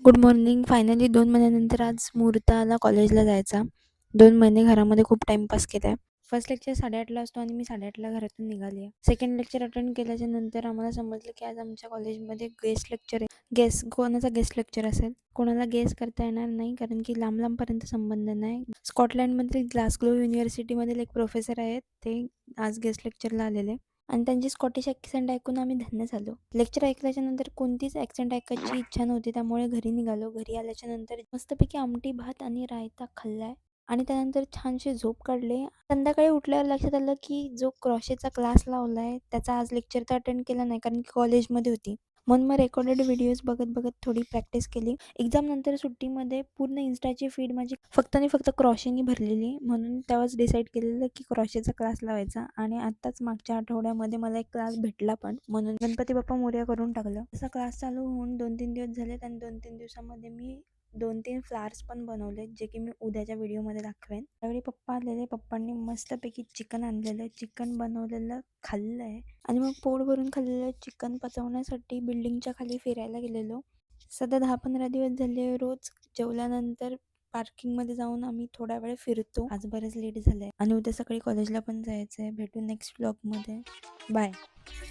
Good morning. Finally 2 महिन्यानंतर आज मुहूर्त आला कॉलेजला जायचा. 2 महिने घरामध्ये खूप टाईमपास केला आहे. फर्स्ट लेक्चर 8:30ला असतो आणि मी 8:30ला घरातून निघाली आहे. सेकंड लेक्चर अटेंड केल्याच्या नंतर आम्हाला समजलं की आज आमच्या कॉलेजमध्ये गेस्ट लेक्चर आहे. कोणाचा गेस्ट लेक्चर असेल? कोणाला गेस करता येणार नाही, कारण की लांब लांबपर्यंत संबंध नाही. स्कॉटलँडमधील ग्लासगो युनिव्हर्सिटीमधील एक प्रोफेसर आहेत, ते आज गेस्ट लेक्चरला आलेले आणि त्यांची स्कॉटिश ॲक्सेंट ऐकून आम्ही धन्य झालो. लेक्चर ऐकल्याच्या नंतर कोणतीच ॲक्सेंट ऐकायची इच्छा नव्हती, त्यामुळे घरी निघालो. घरी आल्याच्या नंतर मस्तपैकी आमटी भात आणि रायता खाल्लाय आणि त्यानंतर छानशी झोप काढले. संध्याकाळी उठल्यावर लक्षात आलं की जो क्रॉशेचा क्लास लावलाय त्याचा आज लेक्चर तर अटेंड केला नाही, कारण की कॉलेजमध्ये होती. म्हणून मग रेकॉर्डेड व्हिडिओज बघत बघत थोडी प्रॅक्टिस केली. एक्झाम नंतर सुट्टीमध्ये पूर्ण इन्स्टाची फीड माझी फक्त आणि फक्त क्रॉशेनी भरलेली, म्हणून तेव्हाच डिसाईड केलेलं की क्रॉशेचा क्लास लावायचा. आणि आत्ताच मागच्या आठवड्यामध्ये मला एक क्लास भेटला पण, म्हणून गणपती बाप्पा मोरया करून टाकलं. असा क्लास चालू होऊन 2-3 दिवस झालेत आणि 2-3 दिवसामध्ये मी 2-3 फ्लावर्स पण बनवले, जे की मी उद्याच्या व्हिडिओमध्ये दाखवेन. त्यावेळी पप्पा आलेले. पप्पांनी मस्तपैकी चिकन आणलेलं, चिकन बनवलेलं खाल्लंय आणि मग पोट भरून खाल्लेलं चिकन पचवण्यासाठी बिल्डिंगच्या खाली फिरायला गेलेलो. सध्या 10-15 दिवस झाले रोज जेवल्यानंतर पार्किंगमध्ये जाऊन आम्ही थोडा वेळ फिरतो. आज बरंच लेट झालंय आणि उद्या सकाळी कॉलेजला पण जायचं आहे. भेटू नेक्स्ट व्लॉगमध्ये. बाय.